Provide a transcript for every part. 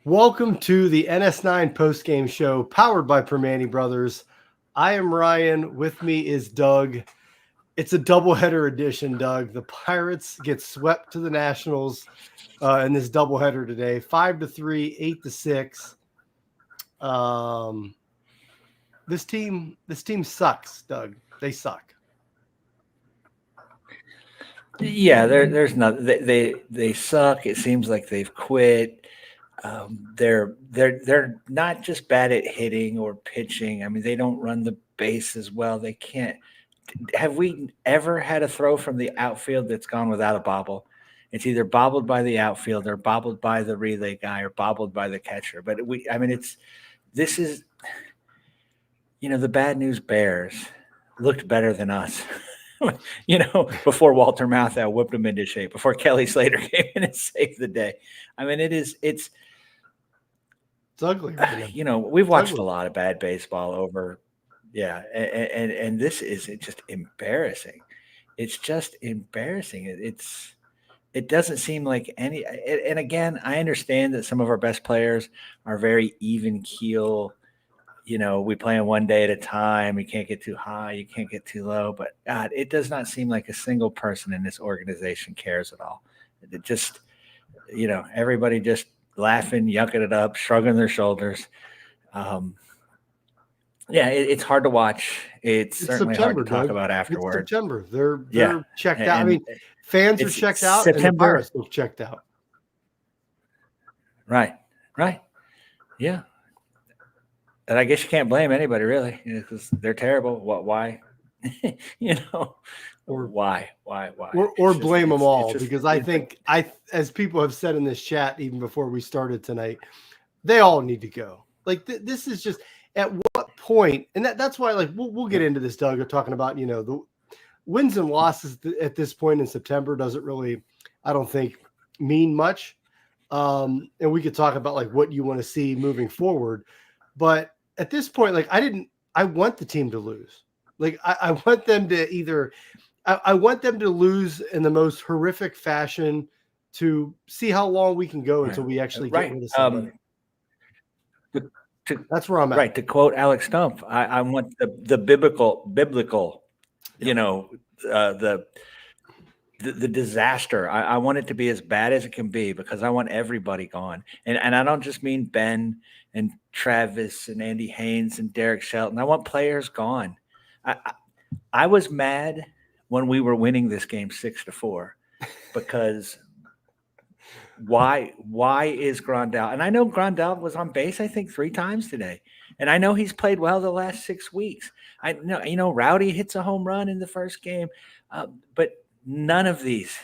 Welcome to the NS9 Postgame show powered by Primanti Brothers. I am Ryan. With me is Doug. It's a doubleheader edition, Doug. The Pirates get swept to the Nationals in this doubleheader today, 5-3, 8-6. This team sucks, Doug. They suck. Yeah, there's nothing. They suck. It seems like they've quit. They're not just bad at hitting or pitching. I mean, they don't run the base as well. They can't. Have we ever had a throw from the outfield that's gone without a bobble? It's either bobbled by the outfielder, bobbled by the relay guy, or bobbled by the catcher. But this is, the bad news bears looked better than us. Before Walter Matthau whipped him into shape, before Kelly Slater came in and saved the day. I mean, it's ugly. We've watched a lot of bad baseball over. Yeah. And this is just embarrassing. It's just embarrassing. It doesn't seem like any, and again, I understand that some of our best players are very even keel. We play them one day at a time. You can't get too high. You can't get too low. But God, it does not seem like a single person in this organization cares at all. It just, everybody just laughing, yucking it up, shrugging their shoulders. It's hard to watch. It's certainly September, hard to talk about afterwards. It's September. They're checked out. I mean, fans are checked out. September. And the Pirates are checked out. Right. Yeah. And I guess you can't blame anybody really, because they're terrible. Why? Or why? Or blame them all, because I think as people have said in this chat, even before we started tonight, they all need to go. Like this is just at what point, and that's why we'll get into this, Doug, of talking about the wins and losses at this point in September doesn't really, I don't think, mean much. And we could talk about what you want to see moving forward, but at this point, I want the team to lose. I want them to I want them to lose in the most horrific fashion to see how long we can go until we actually get rid of somebody. That's where I'm at. Right. To quote Alex Stumpf, I want the biblical, the disaster. I want it to be as bad as it can be, because I want everybody gone. And I don't just mean Ben and Travis and Andy Haynes and Derek Shelton. I want players gone. I was mad when we were winning this game 6-4, because why is Grandal? And I know Grandal was on base, I think 3 times today. And I know he's played well the last 6 weeks. I know, Rowdy hits a home run in the first game. But none of these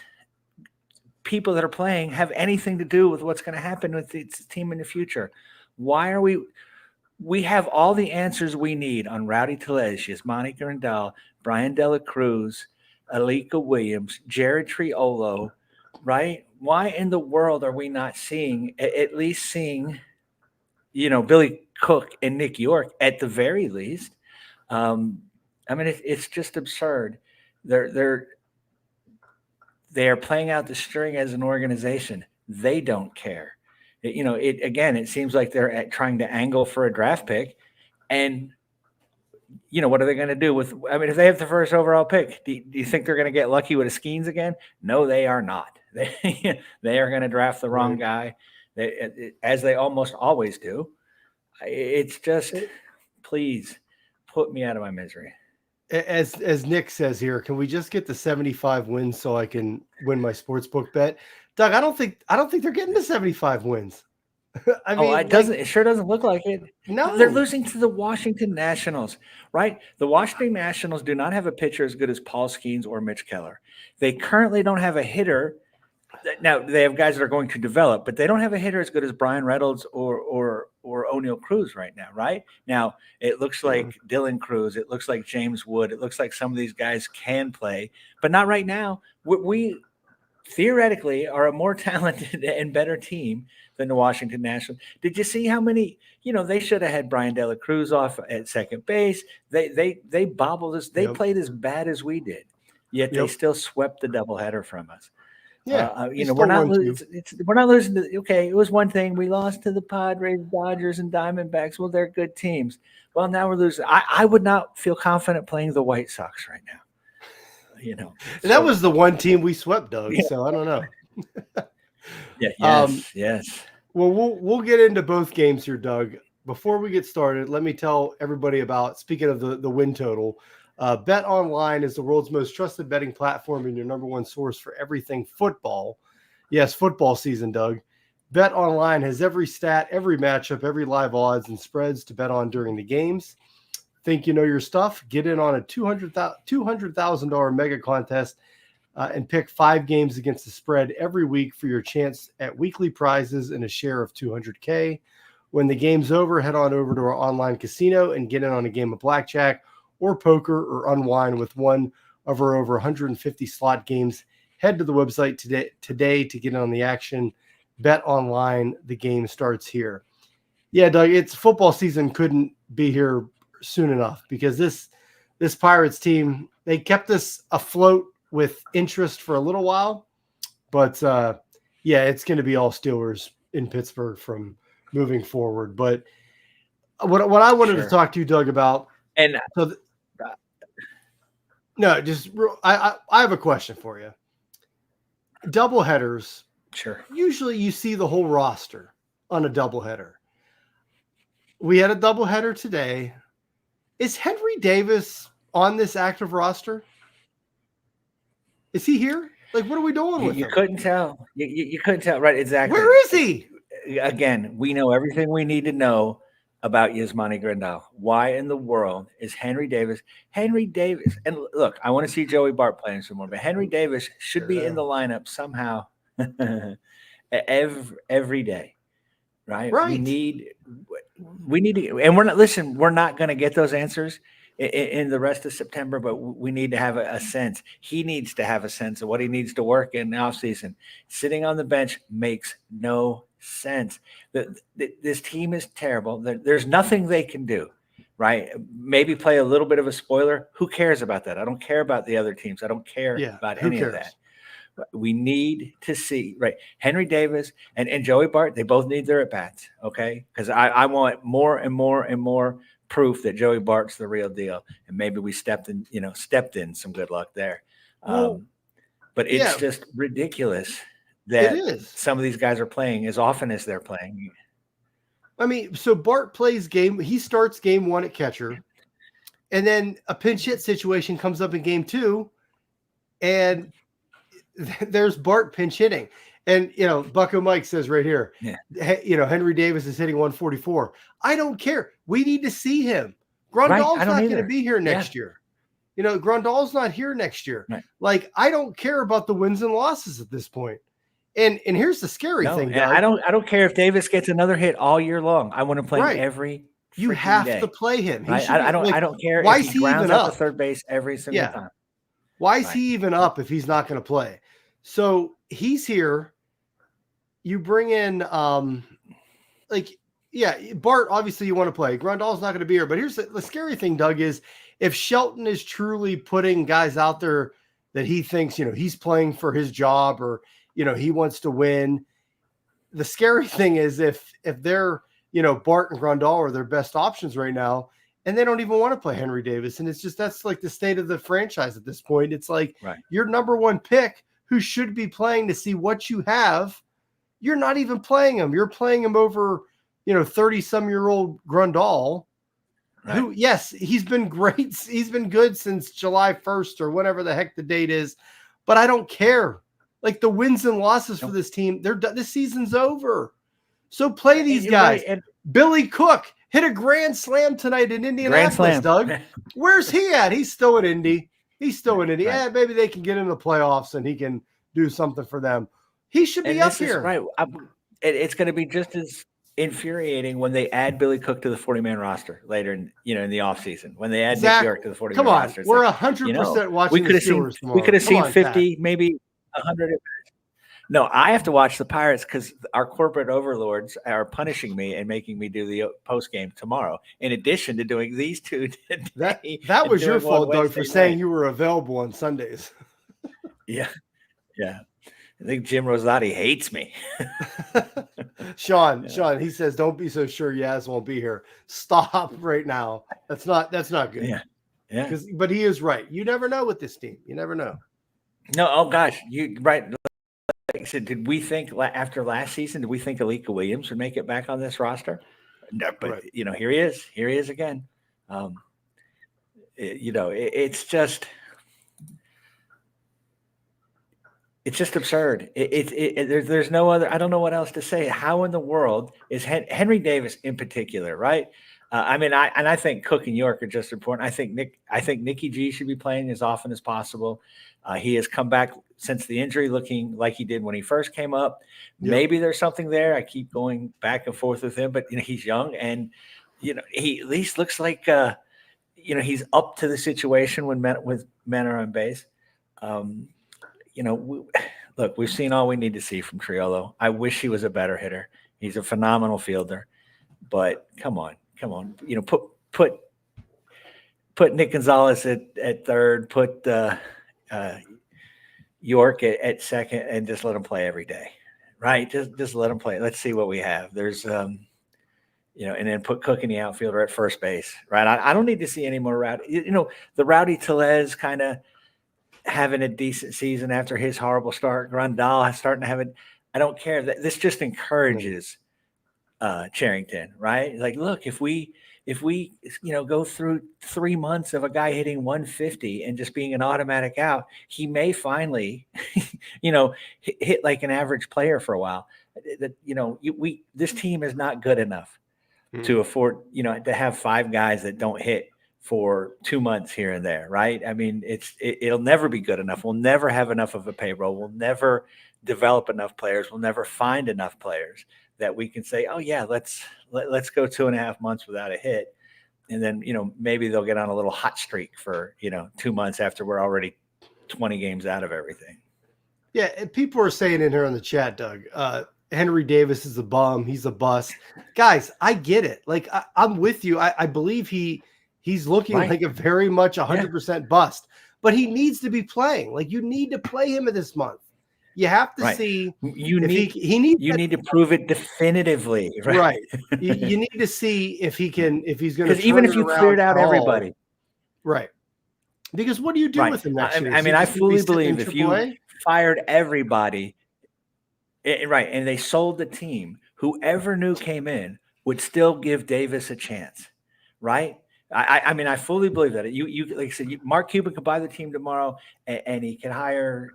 people that are playing have anything to do with what's going to happen with the team in the future. Why are we have all the answers we need on Rowdy Tellez, Yasmani Grandal, Brian Dela Cruz, Alika Williams, Jared Triolo, right? Why in the world are we not at least seeing, Billy Cook and Nick York at the very least? It's just absurd. They are playing out the string as an organization. They don't care. It seems like they're trying to angle for a draft pick. And, what are they going to do if they have the first overall pick, do you think they're going to get lucky with a Skeens again? No, they are not. They are going to draft the wrong guy, as they almost always do. It's just, please put me out of my misery. As Nick says here, can we just get the 75 wins so I can win my sportsbook bet? Doug, I don't think they're getting to 75 wins. It sure doesn't look like it. No, they're losing to the Washington Nationals, right? The Washington Nationals do not have a pitcher as good as Paul Skeens or Mitch Keller. They currently don't have a hitter Now they have guys that are going to develop, but they don't have a hitter as good as Brian Reynolds or O'Neal Cruz right now. Right now, it looks like Dylan Cruz. It looks like James Wood. It looks like some of these guys can play, but not right now. We theoretically are a more talented and better team than the Washington Nationals. Did you see how many? They should have had Brian De La Cruz off at second base. They bobbled us. They played as bad as we did, yet they still swept the doubleheader from us. Yeah, we're not losing. We're not losing. Okay, it was one thing. We lost to the Padres, Dodgers, and Diamondbacks. Well, they're good teams. Well, now we're losing. I would not feel confident playing the White Sox right now. And that was the one team we swept, Doug. Yeah. So I don't know. Yes. Well, we'll get into both games here, Doug. Before we get started, let me tell everybody about, speaking of the win total, BetOnline is the world's most trusted betting platform and your number one source for everything football. Yes, football season, Doug. BetOnline has every stat, every matchup, every live odds and spreads to bet on during the games. Think you know your stuff? Get in on a $200,000 mega contest and pick 5 games against the spread every week for your chance at weekly prizes and a share of $200K. When the game's over, head on over to our online casino and get in on a game of blackjack or poker or unwind with one of our over 150 slot games. Head to the website today to get in on the action. Bet online. The game starts here. Yeah, Doug, it's football season couldn't be here soon enough because this Pirates team, they kept us afloat with interest for a little while, but it's going to be all Steelers in Pittsburgh from moving forward. But what I wanted to talk to you, Doug, about, and I have a question for you. Doubleheaders, sure. Usually you see the whole roster on a doubleheader. We had a doubleheader today. Is Henry Davis on this active roster? Is he here? Like, what are we doing with him? You couldn't tell. You couldn't tell, right? Exactly. Where is he? Again, we know everything we need to know about Yasmani Grandal. Why in the world is Henry Davis? Henry Davis, and look, I want to see Joey Bart playing some more, but Henry Davis should be in the lineup somehow every day, right? We need to, and we're not going to get those answers in the rest of September, but we need to have a sense. He needs to have a sense of what he needs to work in the offseason. Sitting on the bench makes no sense. This team is terrible. There's nothing they can do, right? Maybe play a little bit of a spoiler. Who cares about that? I don't care about the other teams. I don't care about any of that. We need to see, right? Henry Davis and Joey Bart, they both need their at-bats, okay? Because I want more and more and more proof that Joey Bart's the real deal. And maybe we stepped in some good luck there. But it's just ridiculous that some of these guys are playing as often as they're playing. I mean, so Bart he starts game 1 at catcher, and then a pinch hit situation comes up in game 2, and there's Bart pinch hitting. And, Bucko Mike says right here, Henry Davis is hitting 144. I don't care. We need to see him. Grandal's not going to be here next year. Grandal's not here next year. Right. Like, I don't care about the wins and losses at this point. And here's the scary thing, Doug. I don't care if Davis gets another hit all year long. I want to play him every You have day. To play him. Right? I don't care why if he grounds out to third base every single time. Why is he even up if he's not going to play? So he's here. You bring in Bart, obviously you want to play. Grandal's not going to be here. But here's the scary thing, Doug, is if Shelton is truly putting guys out there that he thinks, he's playing for his job or, he wants to win. The scary thing is if they're, Bart and Grandal are their best options right now, and they don't even want to play Henry Davis. And it's just, that's like the state of the franchise at this point. It's like your number one pick who should be playing to see what you have. You're not even playing him. You're playing him over, 30-some-year-old Grandal, who, yes, he's been great. He's been good since July 1st or whatever the heck the date is. But I don't care. Like, the wins and losses for this team, this season's over. So play these guys. Right. Billy Cook hit a grand slam tonight in Indianapolis, Doug. Where's he at? He's still in Indy. Right. Yeah, maybe they can get in the playoffs and he can do something for them. He should be And up this is here. right. It's going to be just as infuriating when they add Billy Cook to the 40-man roster later in the offseason. When they add Nick Zach, York to the 40-man come on. roster. It's We're like, 100% watching we the could have seen Steelers tomorrow. 50, maybe 100. No, I have to watch the Pirates because our corporate overlords are punishing me and making me do the post game tomorrow. In addition to doing these two today, that was your fault, Doug, for saying night. you were available on Sundays. Yeah. I think Jim Rosati hates me. Sean, he says, "Don't be so sure Yaz won't be here. Stop right now. That's not good." Yeah. But he is right. You never know with this team. You never know. No, oh gosh, you right. Like I said, did we think after last season? Did we think Alika Williams would make it back on this roster? No, but right. Here he is. Here he is again. It's just. It's just absurd. There's no other. I don't know what else to say. How in the world is Henry Davis in particular, right? I think Cook and York are just important. I think Nicky G should be playing as often as possible. He has come back since the injury, looking like he did when he first came up. Yep. Maybe there's something there. I keep going back and forth with him, but he's young, and he at least looks like he's up to the situation when men are on base. Look, we've seen all we need to see from Triolo. I wish he was a better hitter. He's a phenomenal fielder, but come on. Put Nick Gonzalez at third, put York at second, and just let him play every day, right? Just let him play. Let's see what we have. There's, and then put Cook in the outfield or at first base, right? I don't need to see any more Rowdy. The Rowdy Tellez kind of having a decent season after his horrible start. Grandal starting to have it. I don't care. This just encourages Charrington, right? Like, look, if we go through 3 months of a guy hitting 150 and just being an automatic out, he may finally, hit like an average player for a while. This team is not good enough to afford, to have 5 guys that don't hit for 2 months here and there, right? I mean, it'll never be good enough. We'll never have enough of a payroll. We'll never develop enough players. We'll never find enough players that we can say, oh yeah, let's go 2.5 months without a hit. And then, maybe they'll get on a little hot streak for, 2 months after we're already 20 games out of everything. Yeah. And people are saying in here in the chat, Doug, Henry Davis is a bum. He's a bust. Guys, I get it. Like I'm with you. I believe he's looking like a very much 100% bust, but he needs to be playing. Like you need to play him in this month. You have to see. You need to prove it definitively, right? Right. you need to see if he's going to. Because even if you cleared out everybody, right? Because what do you do with him next year? I fully believe if you fired everybody, right, and they sold the team, whoever new came in would still give Davis a chance, right? I fully believe that. You like I said, Mark Cuban could buy the team tomorrow, and he can hire,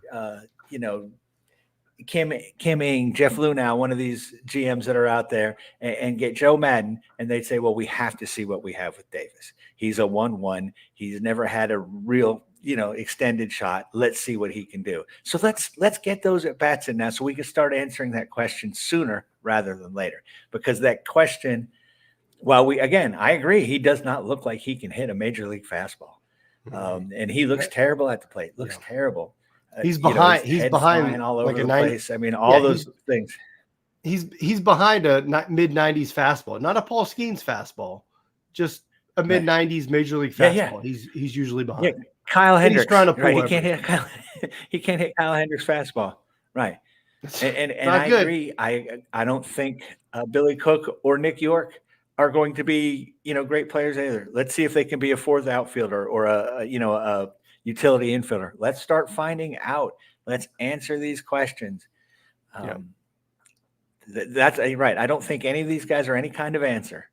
Kim Ng, Jeff Luhnow, one of these GMs that are out there, and get Joe Madden, and they'd say, well, we have to see what we have with Davis. He's a 1-1. He's never had a real, extended shot. Let's see what he can do. So let's get those at bats in now, so we can start answering that question sooner rather than later. Because that question, I agree, he does not look like he can hit a major league fastball, and he looks terrible at the plate. Looks terrible. He's behind. He's behind all over the place. I mean, all those things. He's behind a mid-90s fastball, not a Paul Skeens fastball, just a mid-90s major league fastball. He's usually behind. Yeah. Kyle Hendricks, he's trying to pull. Right. He can't hit Kyle Hendricks fastball. Right. And I agree. I don't think Billy Cook or Nick York are going to be great players either. Let's see if they can be a fourth outfielder or a utility infielder. Let's start finding out. Let's answer these questions. That's right. I don't think any of these guys are any kind of answer,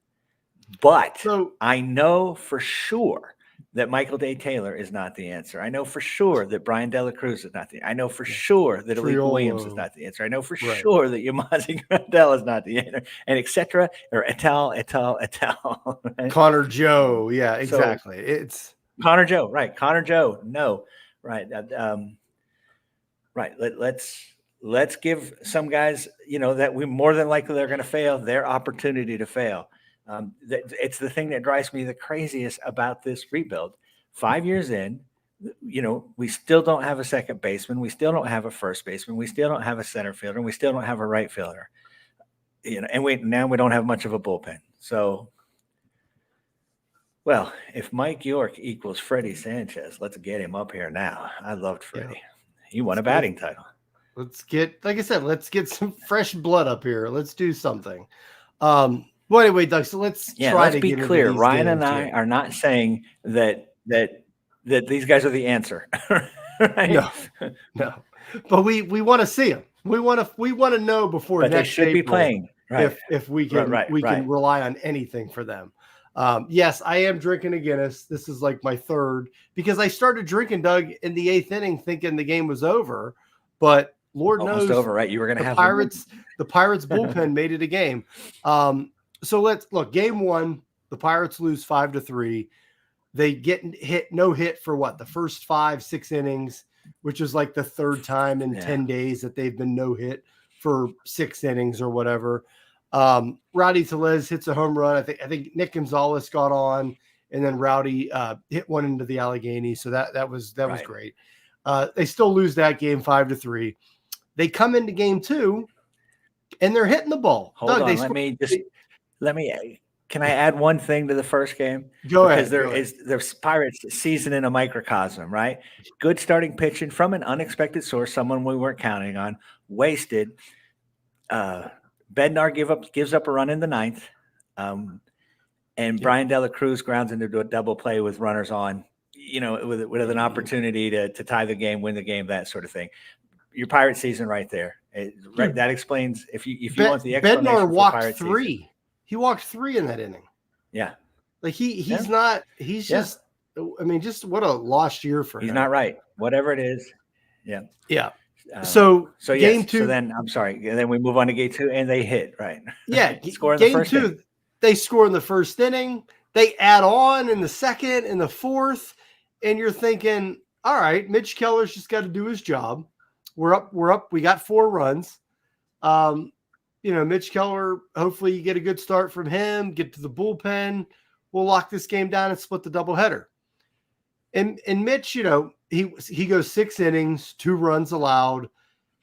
but I know for sure that Michael Day Taylor is not the answer. I know for sure that Brian De La Cruz is not the answer. I know for sure that Alika Williams is not the answer. I know for sure that Yamazi Grandal is not the answer, and et cetera, or et al. Right? Connor Joe. Yeah, exactly. It's Connor Joe. Right. Connor Joe. No. Right. Right. let's give some guys, that we more than likely they're going to fail, their opportunity to fail. It's the thing that drives me the craziest about this rebuild. 5 years in, we still don't have a second baseman. We still don't have a first baseman. We still don't have a center fielder. And we still don't have a right fielder. And we don't have much of a bullpen. So, well, if Mike York equals Freddie Sanchez, let's get him up here now. I loved Freddie. Yeah. He won a batting title. Let's get some fresh blood up here. Let's do something. Well, anyway, Doug, so let's try to be clear. Ryan and I are not saying that these guys are the answer. Right? No. But we want to see them. We want to know before but next they should April be playing. Right. If we can can rely on anything for them. Yes, I am drinking a Guinness. This is like my third because I started drinking, Doug, in the 8th inning thinking the game was over, but Lord almost knows over, right? You were going to have the Pirates bullpen made it a game. So let's look. Game 1, the Pirates lose 5-3. They get no hit for the first 5-6 innings, which is like the third time in 10 days that they've been no hit for 6 innings or whatever. Rowdy Tellez hits a home run. I think Nick Gonzalez got on, and then Rowdy hit one into the Allegheny. So that was great. They still lose that game 5-3. They come into game 2, and they're hitting the ball. Hold on, let me. Can I add one thing to the first game? Go ahead. Because there's Pirates season in a microcosm, right? Good starting pitching from an unexpected source, someone we weren't counting on, wasted. Bednar gives up a run in the 9th, and Brian De La Cruz grounds into a double play with runners on, with an opportunity to tie the game, win the game, that sort of thing. Your Pirate season right there. That explains if you want the explanation. Bednar walked Pirate 3. Season. He walked 3 in that inning. Yeah. Like he's just, I mean, just what a lost year for him. He's not right. Whatever it is. Yeah. Yeah. So game 2. So then I'm sorry. And then we move on to game 2 and they hit, right? Yeah. Score in the first 2, inning. They score in the first inning. They add on in the second and the fourth. And you're thinking, all right, Mitch Keller's just got to do his job. We're up. We got 4 runs. Mitch Keller, hopefully you get a good start from him, get to the bullpen. We'll lock this game down and split the doubleheader. And Mitch, he goes 6 innings, 2 runs allowed.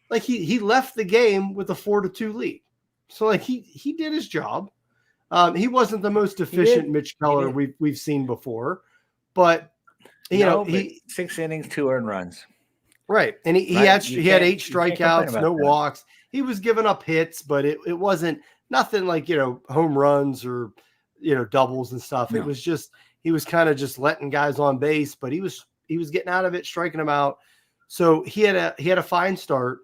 Like he left the game with a 4-2 lead. So like he did his job. He wasn't the most efficient Mitch Keller we've seen before, but 6 innings, 2 earned runs. Right. And he had 8 strikeouts, no walks. He was giving up hits, but it wasn't nothing like, home runs or, doubles and stuff. No. It was just, he was kind of just letting guys on base, but he was getting out of it, striking them out. So he had a fine start,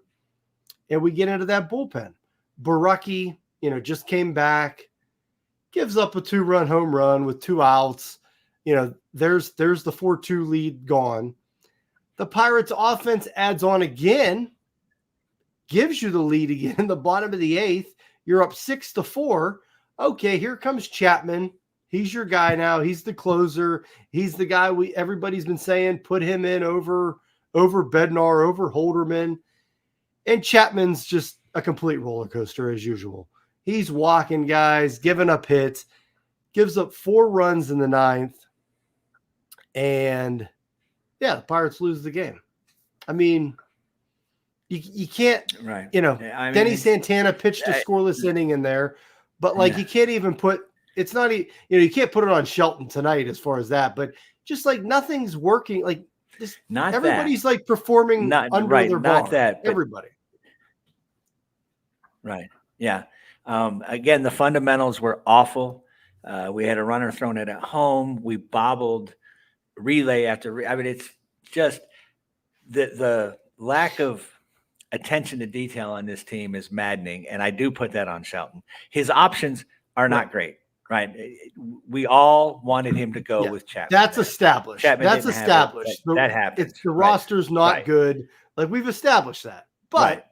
and we get into that bullpen. Barucki, just came back, gives up a 2-run home run with 2 outs. There's the 4-2 lead gone. The Pirates offense adds on again, gives you the lead again in the bottom of the 8th. You're up 6-4. Okay, here comes Chapman. He's your guy now. He's the closer. He's the guy everybody's been saying put him in over Bednar, over Holderman. And Chapman's just a complete roller coaster as usual. He's walking guys, giving up hits, gives up 4 runs in the 9th. And the Pirates lose the game. I mean, you can't, right? Denny Santana pitched a scoreless inning in there, but you can't even put. It's not, you can't put it on Shelton tonight as far as that. But just like nothing's working. Like just not everybody's like performing under their bar. Not that everybody. Right. Yeah. Again, the fundamentals were awful. We had a runner thrown it at home. We bobbled relay after. It's just the lack of attention to detail on this team is maddening, and I do put that on Shelton. His options are not great, right? We all wanted him to go with Chapman. That's established. That's established. That happens. The roster's not good. Like we've established that. But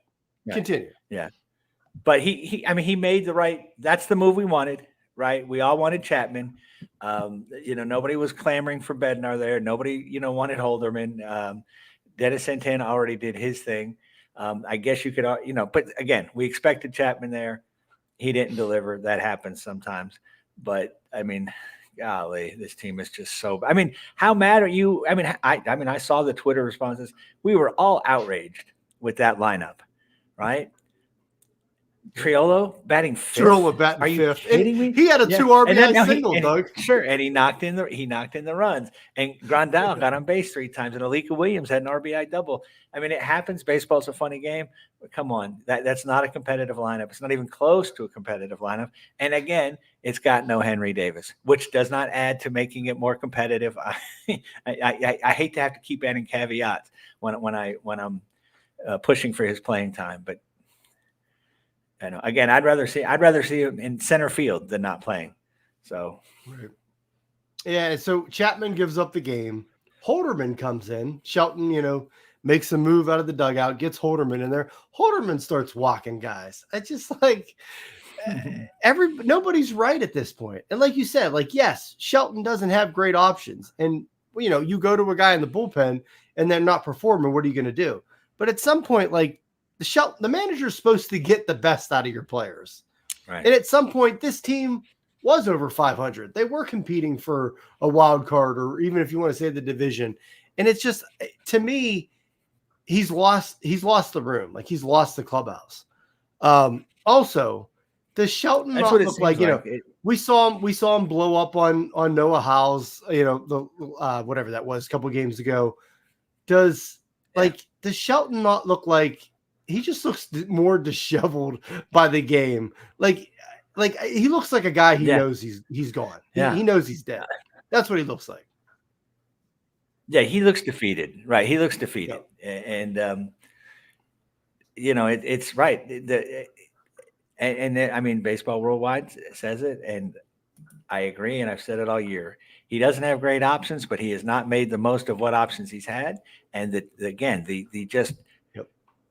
continue. Yeah. But he made the right. That's the move we wanted, right? We all wanted Chapman. Nobody was clamoring for Bednar there. Nobody, wanted Holderman. Dennis Santana already did his thing. I guess you could, but again, we expected Chapman there. He didn't deliver. That happens sometimes. But I mean, golly, this team is just so. I mean, how mad are you? I mean, I saw the Twitter responses. We were all outraged with that lineup, right? Triolo batting fifth. Triolo batting Are you fifth. kidding me? He had a 2 RBI single, Doug. Sure, and he knocked in the runs. And Grandal got on base 3 times, and Alika Williams had an RBI double. I mean, it happens. Baseball's a funny game. But come on, that's not a competitive lineup. It's not even close to a competitive lineup. And again, it's got no Henry Davis, which does not add to making it more competitive. I hate to have to keep adding caveats when I'm pushing for his playing time, but. I know. Again, I'd rather see him in center field than not playing. So, right. Yeah. So Chapman gives up the game. Holderman comes in. Shelton, makes a move out of the dugout, gets Holderman in there. Holderman starts walking guys. I just like nobody's right at this point. And like you said, yes, Shelton doesn't have great options. And you go to a guy in the bullpen and they're not performing. What are you going to do? But at some point, the manager is supposed to get the best out of your players. Right. And at some point, this team was over 500. They were competing for a wild card, or even if you want to say the division. And it's just, to me, he's lost the room. He's lost the clubhouse. Also, does Shelton not look like, we saw him blow up on Noah Howell's, whatever that was a couple games ago. Does Shelton not look like he just looks more disheveled by the game? He looks like a guy he knows he's gone. He knows he's dead. That's what he looks like. Yeah, he looks defeated. Right, he looks defeated, and it's right. I mean, Baseball Worldwide says it, and I agree, and I've said it all year. He doesn't have great options, but he has not made the most of what options he's had, and the just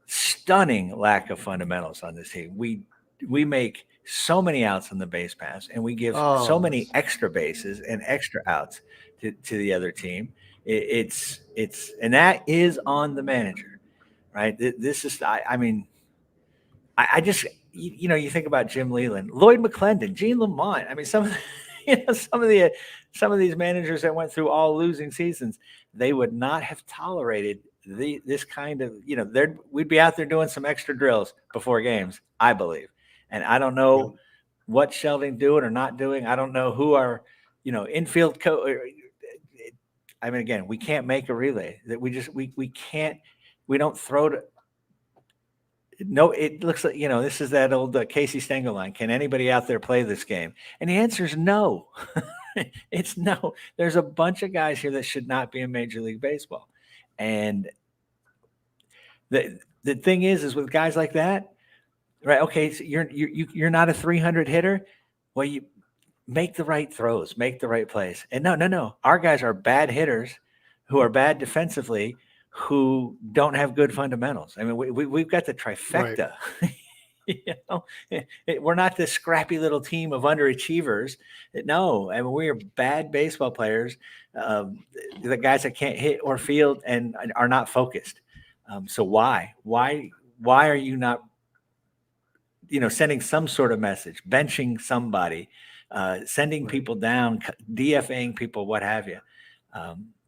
stunning lack of fundamentals on this team. We make so many outs on the base pass, and we give so many extra bases and extra outs to the other team. It's and that is on the manager, right? This is, I just, you think about Jim Leland, Lloyd McClendon, Gene Lamont. I mean, some of these managers that went through all losing seasons, they would not have tolerated this kind of, we'd be out there doing some extra drills before games, I believe. And I don't know what Shelton doing or not doing. I don't know who our, infield coach. I mean, again, we can't make a relay that we can't, we don't throw to. No, it looks like, this is that old Casey Stengel line. Can anybody out there play this game? And the answer is no. It's no. There's a bunch of guys here that should not be in Major League Baseball. And the thing is with guys like that, right? Okay, so you're not a 300 hitter. Well, you make the right throws, make the right plays. And no. Our guys are bad hitters who are bad defensively, who don't have good fundamentals. I mean, we've got the trifecta. Right. We're not this scrappy little team of underachievers. No, I mean, we are bad baseball players, the guys that can't hit or field and are not focused. So why are you not, sending some sort of message, benching somebody, sending people down, DFAing people, what have you?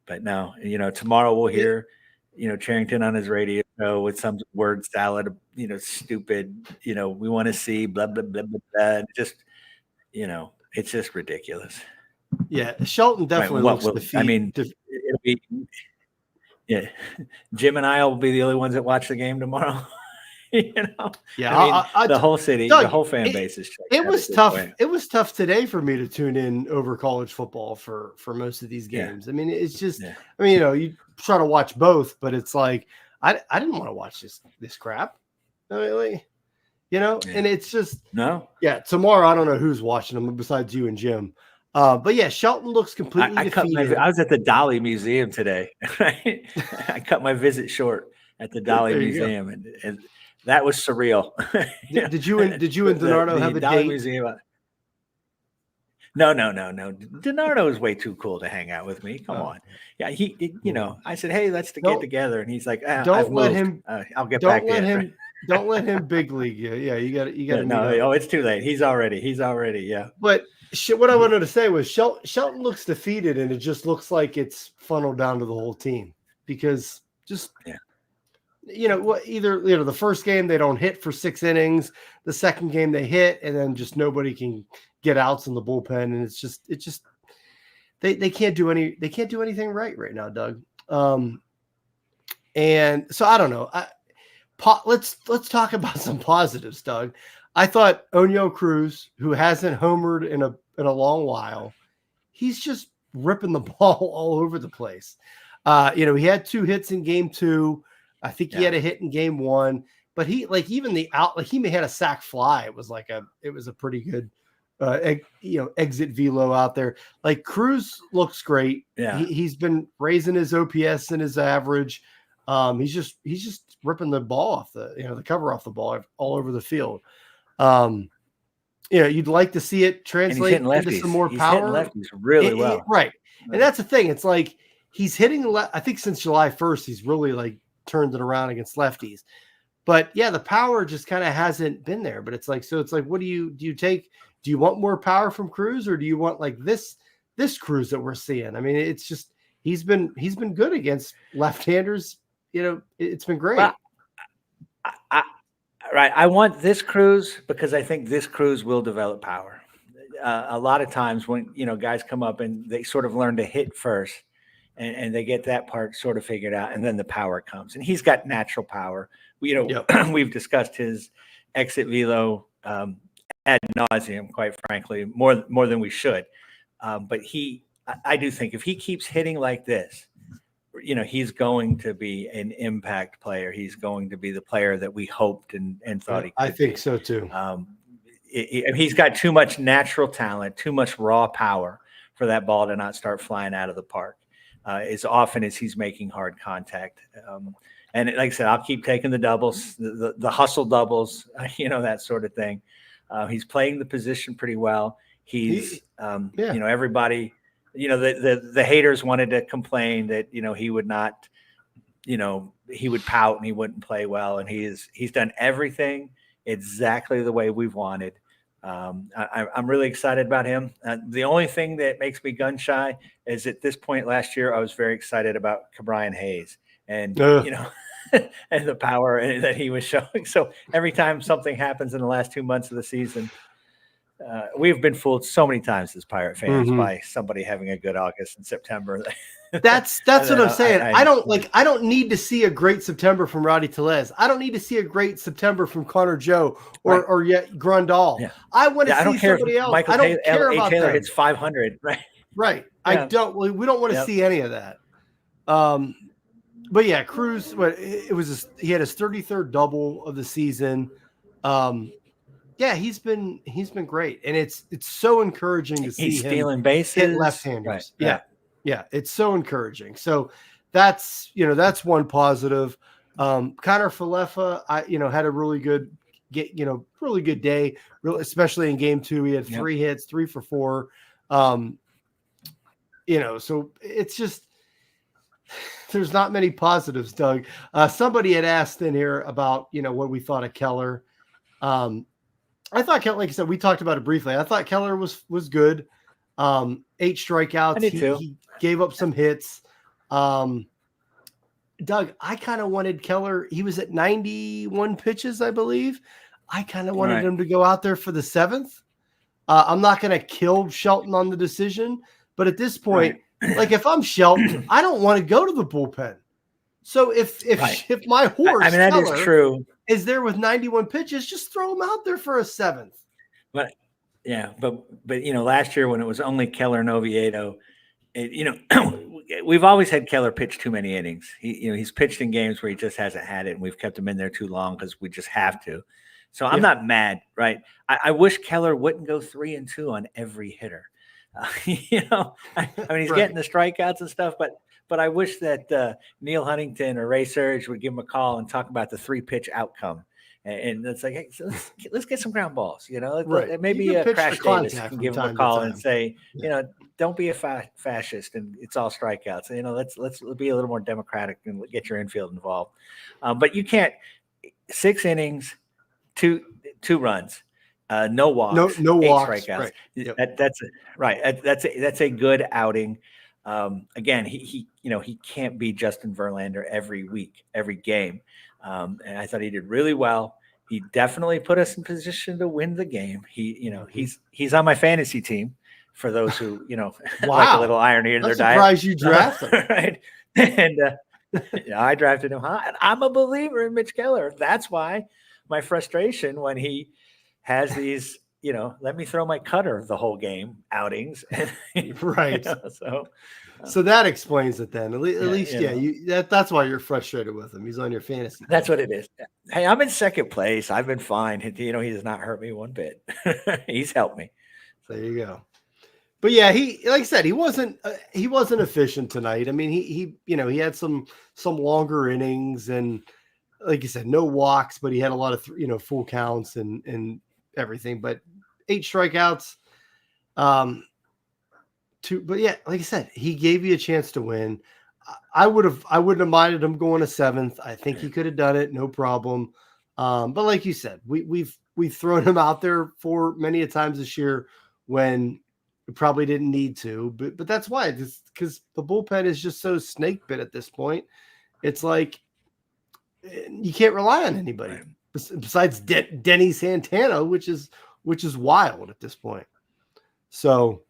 But no, tomorrow we'll hear, Charrington on his radio show with some word salad, stupid, we want to see blah, blah, blah, blah, blah. Just, it's just ridiculous. Yeah. Shelton definitely looks defeated. I mean, it'll be, Jim and I will be the only ones that watch the game tomorrow. Yeah. The whole city, Doug, the whole fan base is. It was tough. It was tough today for me to tune in over college football for most of these games. Yeah. I mean, it's just, you try to watch both, but it's like, I didn't want to watch this crap. And it's just, no. Yeah. Tomorrow, I don't know who's watching them besides you and Jim. But yeah, Shelton looks completely defeated. I was at the Dolly Museum today. Right? I cut my visit short at the Dolly Museum, and that was surreal. Did you and Donardo have a Dolly date? Museum? No. DiNardo is way too cool to hang out with me. Come on. Yeah, I said, hey, let's get together, and he's like, I've let moved. him. I'll get Don't back let in. him. Don't let him big league you. Yeah, you got to. No, it's too late. He's already. Yeah. But what I wanted to say was Shelton looks defeated, and it just looks like it's funneled down to the whole team because just either the first game they don't hit for 6 innings, the second game they hit, and then just nobody can get outs in the bullpen, and it's just they can't do anything right now, Doug. And so I don't know. Let's talk about some positives, Doug. I thought Oneil Cruz, who hasn't homered in a long while, he's just ripping the ball all over the place. He had 2 hits in game 2. I think he had a hit in game 1, but he he may had a sac fly. It was a pretty good exit velo out there. Like Cruz looks great. Yeah. He's been raising his OPS and his average. He's just ripping the ball off the cover off the ball all over the field. You'd like to see it translate into some more power. He's hitting lefties really well. Right. And that's the thing. It's like he's hitting I think since July 1st, he's really turned it around against lefties. But yeah, the power just kind of hasn't been there. But it's like, what do you take? Do you want more power from Cruz, or do you want this Cruz that we're seeing? I mean, it's just he's been good against left-handers. It's been great. Well, I want this Cruz because I think this Cruz will develop power. A lot of times when guys come up and they sort of learn to hit first, and they get that part sort of figured out, and then the power comes. And he's got natural power. We've discussed his exit velo ad nauseum, quite frankly, more than we should. But I do think if he keeps hitting like this, he's going to be an impact player. He's going to be the player that we hoped and thought he could I think so too. He's got too much natural talent, too much raw power for that ball to not start flying out of the park as often as he's making hard contact. And like I said, I'll keep taking the doubles, the hustle doubles, that sort of thing. He's playing the position pretty well. He's, everybody, the haters wanted to complain that, he would not, he would pout and he wouldn't play well. And he's done everything exactly the way we've wanted. I'm really excited about him. The only thing that makes me gun shy is at this point last year, I was very excited about Brian Hayes and, and the power that he was showing. So every time something happens in the last 2 months of the season, we've been fooled so many times as Pirate fans by somebody having a good August and September. That's what I'm saying. I don't need to see a great September from Rowdy Tellez. I don't need to see a great September from Connor Joe or yet Grundall. Yeah. I want to see somebody else. I don't care about Taylor them. hits 500. Right. Right. Yeah. We don't want to see any of that. But yeah, Cruz, he had his 33rd double of the season. Yeah, he's been great, and it's so encouraging to see him stealing bases, hit left-handers. Right. Yeah, it's so encouraging. So that's one positive. Connor Falefa, had a really good day, especially in game 2. He had 3 hits, 3 for 4. So it's just there's not many positives, Doug. Somebody had asked in here about what we thought of Keller. I thought Keller, like I said, we talked about it briefly. I thought Keller was good. 8 strikeouts. I did too. He gave up some hits. Doug, I kind of wanted Keller. He was at 91 pitches, I believe. I kind of wanted him to go out there for the 7th. I'm not going to kill Shelton on the decision, but at this point, if I'm Shelton, I don't want to go to the bullpen. So if my horse, that Keller, is true, is there with 91 pitches, just throw him out there for a 7th. But last year when it was only Keller and Oviedo, we've always had Keller pitch too many innings. He's pitched in games where he just hasn't had it, and we've kept him in there too long because we just have to. So I'm not mad, right? I wish Keller wouldn't go 3-2 on every hitter. He's getting the strikeouts and stuff, but I wish that Neil Huntington or Ray Surge would give him a call and talk about the 3-pitch outcome. And it's like, hey, so let's get some ground balls. Right. Maybe pitch Crash for Davis contact can from give him a time to call time. and say, don't be a fascist and it's all strikeouts. Let's be a little more democratic and get your infield involved. But you can't 6 innings, two runs, no walks, no 8 walks. strikeouts. Right. Yep. That's a good outing. Again, he can't be Justin Verlander every week, every game. And I thought he did really well. He definitely put us in position to win the game. He's on my fantasy team for those who, like a little irony in their diet. I'm surprised you drafted him. Right. And I drafted him high. I'm a believer in Mitch Keller. That's why my frustration when he has these, let me throw my cutter the whole game outings. Right. So that explains it then. At least, that's why you're frustrated with him. He's on your fantasy. That's what it is. Hey, I'm in second place. I've been fine. He does not hurt me one bit. He's helped me. There you go. But yeah, he, like I said, he wasn't efficient tonight. I mean, he had some longer innings and, like you said, no walks, but he had a lot of full counts and everything. But 8 strikeouts. But yeah, like I said, he gave you a chance to win. I wouldn't have minded him going to 7th. I think he could have done it, no problem. But like you said, we've thrown him out there for many a times this year when we probably didn't need to. But that's why, because the bullpen is just so snake bit at this point. It's like you can't rely on anybody besides Denny Santana, which is wild at this point. So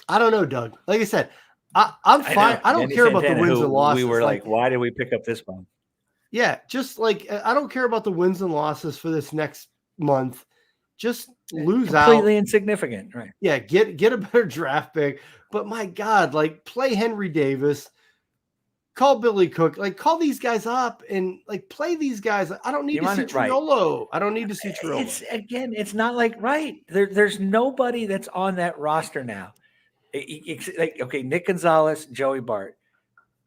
I don't know, Doug. Like I said, I'm fine. I don't care about the wins and losses. We were like, why did we pick up this one? Yeah, just like I don't care about the wins and losses for this next month. Just lose out. Completely insignificant, right? Yeah, get a better draft pick. But my God, like play Henry Davis, call Billy Cook, like call these guys up and like play these guys. I don't need to see Triolo. Right. I don't need to see Triolo. It's not like there's nobody that's on that roster now. Nick Gonzalez, Joey Bart,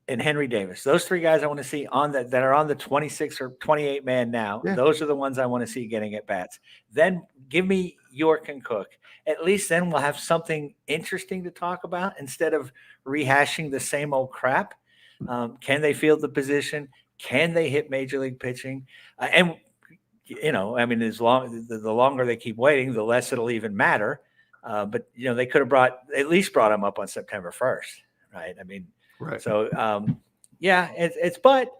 and Henry Davis. Those 3 guys I want to see that are on the 26 or 28 man now. Yeah. Those are the ones I want to see getting at bats. Then give me York and Cook. At least then we'll have something interesting to talk about instead of rehashing the same old crap. Can they field the position? Can they hit major league pitching? The longer they keep waiting, the less it'll even matter. But they could have at least brought him up on September 1st, right? I mean, right. So but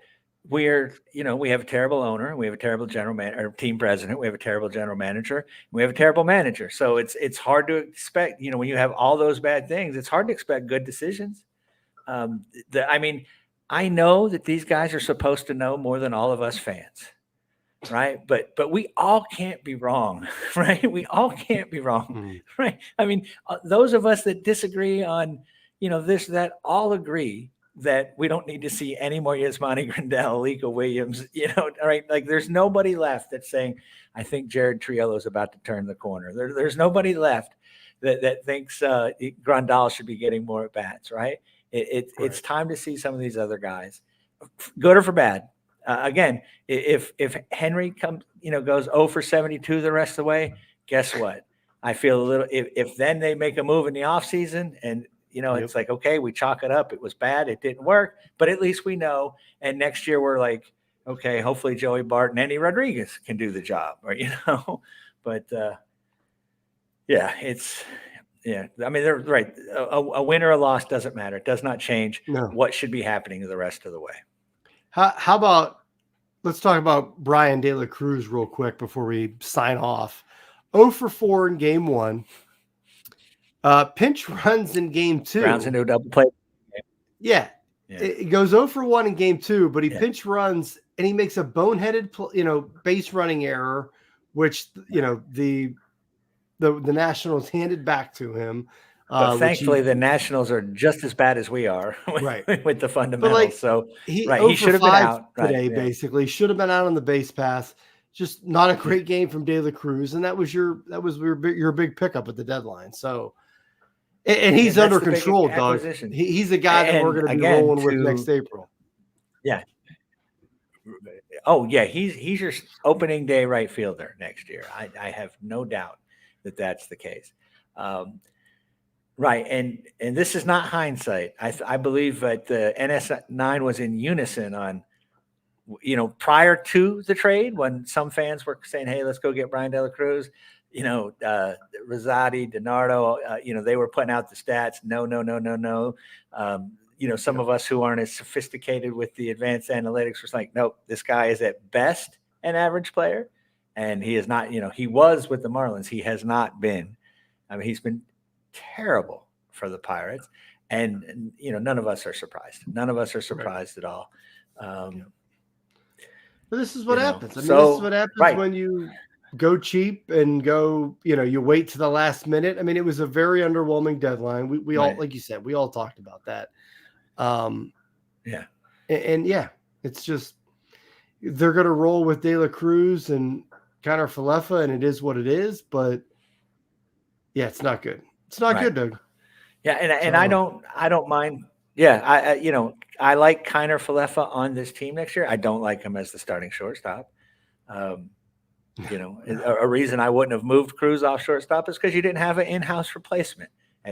we have a terrible owner, we have a terrible general manager, or team president, we have a terrible general manager, we have a terrible manager. So it's hard to expect, when you have all those bad things, it's hard to expect good decisions. I know that these guys are supposed to know more than all of us fans. Right. But we all can't be wrong. Right. We all can't be wrong. Right. I mean, those of us that disagree on, this, that, all agree that we don't need to see any more Yasmani Grandal, Alika Williams, right. Like there's nobody left that's saying, I think Jared Triolo is about to turn the corner. There's nobody left that thinks Grandal should be getting more at bats. Right. It's time to see some of these other guys, good or for bad. Again, if Henry goes 0 for 72 the rest of the way, guess what? I feel a little. If then they make a move in the offseason and it's like, okay, we chalk it up. It was bad. It didn't work, but at least we know. And next year we're like, okay, hopefully Joey Bart and Andy Rodriguez can do the job, or But I mean, they're right. A win or a loss doesn't matter. It does not change what should be happening the rest of the way. How about, let's talk about Brian De La Cruz real quick before we sign off. 0 for 4 in game 1. Pinch runs in game 2. Rounds into a double play. Yeah. It goes 0 for 1 in game 2, but he pinch runs and he makes a boneheaded, base running error, which, the Nationals handed back to him. But thankfully, the Nationals are just as bad as we are with the fundamentals. He should have been out today, basically. Should have been out on the base pass. Just not a great game from De La Cruz. And that was your big pickup at the deadline. So, and he's under control, Doug. He's a guy that we're going to be rolling with next April. Yeah. Oh yeah, he's your opening day right fielder next year. I have no doubt that that's the case. Right, and this is not hindsight. I believe that the NS9 was in unison on, prior to the trade, when some fans were saying, "Hey, let's go get Brian De La Cruz," Rosati, DiNardo, they were putting out the stats. No, no, no, no, no. Some of us who aren't as sophisticated with the advanced analytics was like, nope, this guy is at best an average player, and he is not. He was with the Marlins. He has not been. I mean, he's been terrible for the Pirates, and none of us are surprised. None of us are surprised at all. But this is what happens. I mean, so, this is what happens when you go cheap and go, you wait to the last minute. I mean, it was a very underwhelming deadline. We all, like you said, we all talked about that. It's just, they're going to roll with De La Cruz and Connor Falefa, and it is what it is. But yeah, it's not good. It's not good, Doug. Yeah, and I don't mind. Yeah, I like Kiner Falefa on this team next year. I don't like him as the starting shortstop. A reason I wouldn't have moved Cruz off shortstop is because you didn't have an in-house replacement.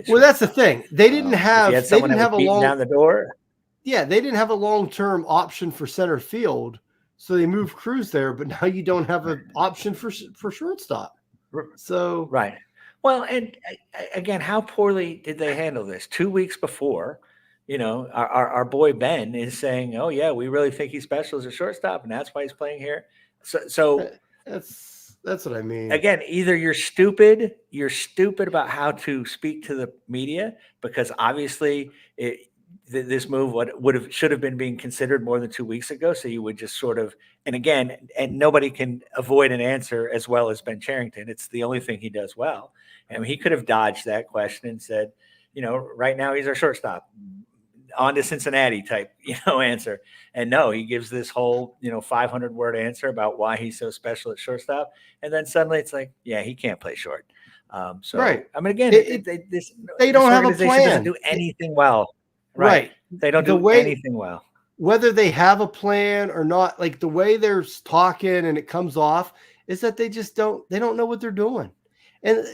Well, that's the thing. They didn't have. They didn't have a long down the door. Yeah, they didn't have a long-term option for center field, so they moved Cruz there. But now you don't have an option for shortstop. So right. Well, and again, how poorly did they handle this? 2 weeks before, our boy Ben is saying, "Oh yeah, we really think he's special as a shortstop, and that's why he's playing here." So that's what I mean. Again, either you're stupid about how to speak to the media, because obviously this move should have been being considered more than 2 weeks ago. So you would just sort of, and nobody can avoid an answer as well as Ben Cherington. It's the only thing he does well. I mean, he could have dodged that question and said, right now he's our shortstop, on to Cincinnati type, answer. And no, he gives this whole, 500-word answer about why he's so special at shortstop. And then suddenly it's like, yeah, he can't play short. Right. I mean, again, they don't have a plan. Doesn't do anything well. Right. They don't do anything well. Whether they have a plan or not, like the way they're talking and it comes off is that they don't know what they're doing. And,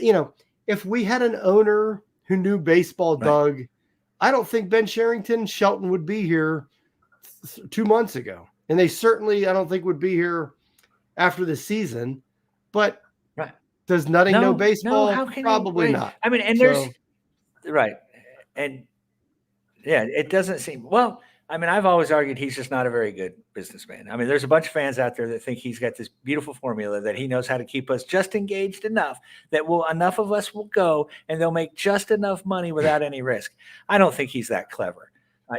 if we had an owner who knew baseball, Doug, I don't think Ben Cherington and Shelton would be here 2 months ago. And they certainly, I don't think, would be here after the season. But does Nutting know baseball? No, how can Probably not. I mean, and there's right. And yeah, it doesn't seem, well, I mean, I've always argued he's just not a very good businessman. I mean, there's a bunch of fans out there that think he's got this beautiful formula that he knows how to keep us just engaged enough that enough of us will go and they'll make just enough money without any risk. I don't think he's that clever.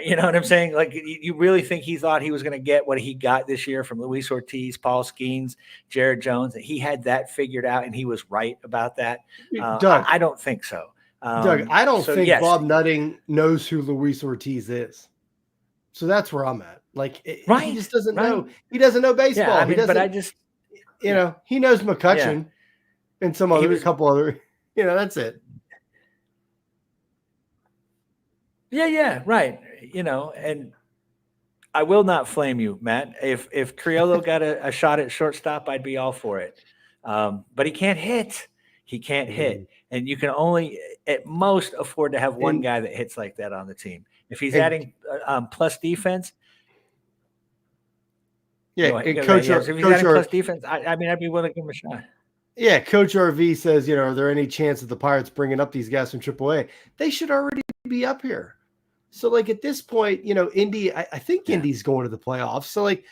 You know what I'm saying? Like, you really think he thought he was going to get what he got this year from Luis Ortiz, Paul Skeens, Jared Jones, that he had that figured out and he was right about that? Doug, I don't think so. Doug, I don't think Bob Nutting knows who Luis Ortiz is. So that's where I'm at. Like, he just doesn't know. He doesn't know baseball. Yeah, I mean, but I just, he knows McCutcheon and a couple other, that's it. Yeah, right. And I will not flame you, Matt. If Triolo got a shot at shortstop, I'd be all for it. But he can't hit. He can't hit. And you can only at most afford to have one guy that hits like that on the team. If he's adding plus defense. Yeah, if he's adding plus defense, I mean, I'd be willing to give him a shot. Yeah, Coach RV says, are there any chance of the Pirates bringing up these guys from AAA? They should already be up here. So, like, at this point, Indy, I think Indy's going to the playoffs. So, like,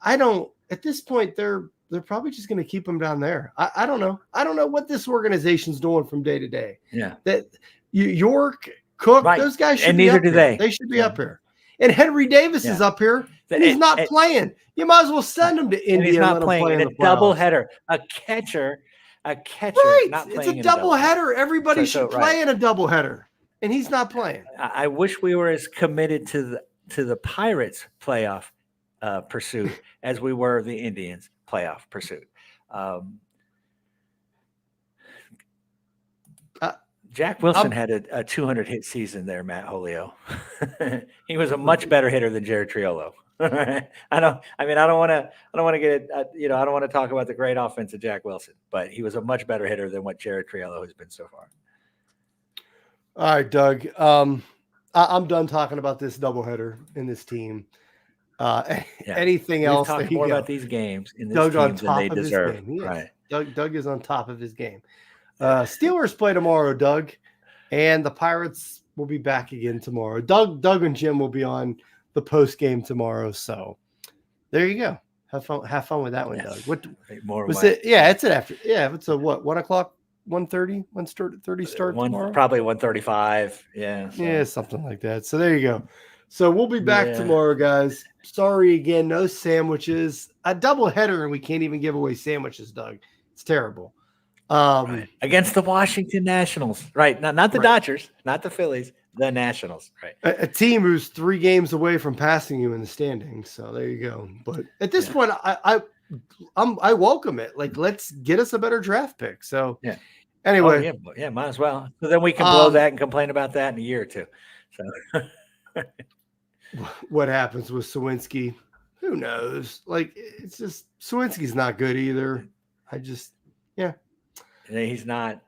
at this point, they're probably just going to keep them down there. I don't know. I don't know what this organization's doing from day to day. Yeah. That York, Cook, those guys should be up here. They should be up here. And Henry Davis is up here, and he's not playing. You might as well send him to Indy. He's not playing in a doubleheader. A catcher. Not playing. It's a doubleheader. Everybody should play in a doubleheader. And he's not playing. I wish we were as committed to the Pirates playoff pursuit as we were the Indians playoff pursuit. Jack Wilson had a 200-hit season there, Matt Holio. He was a much better hitter than Jared Triolo. I don't want to get I don't want to talk about the great offense of Jack Wilson, but he was a much better hitter than what Jared Triello has been so far. All right, Doug. I'm done talking about this doubleheader in this team. Anything else? We've talked more about these games in this Doug team on than top they of deserve. His game. Right. Doug is on top of his game. Steelers play tomorrow, Doug, and the Pirates will be back again tomorrow. Doug and Jim will be on the post game tomorrow. So there you go. Have fun with that one, Doug. What more was it? Yeah, it's an after. Yeah, it's a what? 1 o'clock. 1:30, 1:30 start tomorrow? Probably 1:35. Yeah. So. Yeah, something like that. So there you go. So we'll be back tomorrow, guys. Sorry again, no sandwiches. A double header, and we can't even give away sandwiches, Doug. It's terrible. Right. Against the Washington Nationals, right? Not the Dodgers, not the Phillies, the Nationals, right? A team who's 3 games away from passing you in the standings. So there you go. But at this point, I welcome it. Like, let's get us a better draft pick. So anyway, might as well. So then we can blow that and complain about that in a year or two. So what happens with Sawinski? Who knows? Like, it's just Sawinski's not good either. He's not.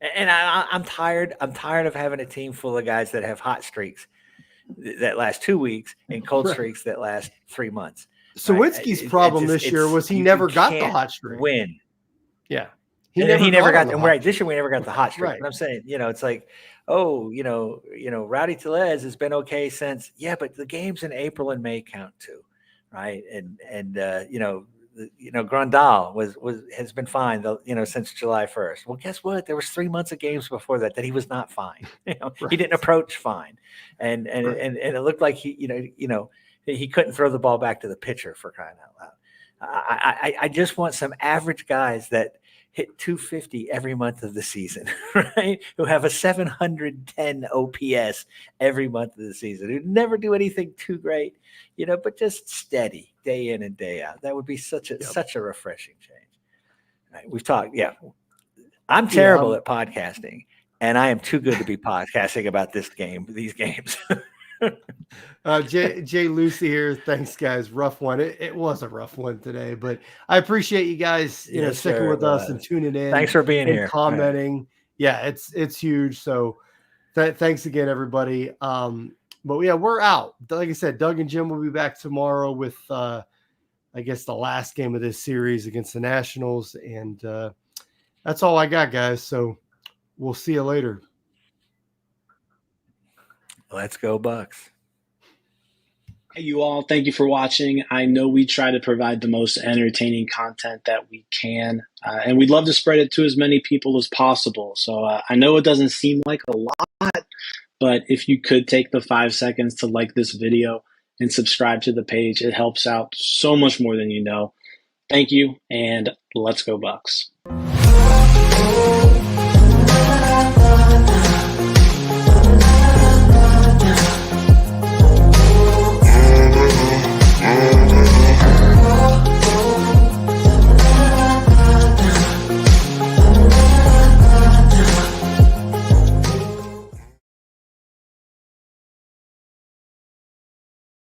And I'm tired. I'm tired of having a team full of guys that have hot streaks that last 2 weeks and cold streaks that last 3 months. Sawinski's problem this year was he never got the hot streak. Win. Yeah. He never got this year we never got the hot streak. Right. But I'm saying, it's like, Rowdy Tellez has been okay since, but the games in April and May count too. Right. And Grandal has been fine since July 1st. Well, guess what? There was 3 months of games before that he was not fine. He didn't approach fine. And it looked like he couldn't throw the ball back to the pitcher, for crying out loud. I just want some average guys that hit 250 every month of the season, right? Who have a 710 OPS every month of the season, who never do anything too great, but just steady day in and day out. That would be such a refreshing change. Right? We've talked. Yeah. I'm terrible at podcasting, and I am too good to be podcasting about these games. Jay Lucy here. Thanks, guys. Rough one. It was a rough one today, but I appreciate you guys, sticking with us and tuning in. Thanks for being here, commenting. Right. Yeah, it's huge. So thanks again, everybody. But yeah, we're out. Like I said, Doug and Jim will be back tomorrow with, I guess, the last game of this series against the Nationals, and that's all I got, guys. So we'll see you later. Let's go Bucks. Hey, you all. Thank you for watching. I know we try to provide the most entertaining content that we can, and we'd love to spread it to as many people as possible. So I know it doesn't seem like a lot, but if you could take the 5 seconds to like this video and subscribe to the page, it helps out so much more than you know. Thank you, and let's go Bucks.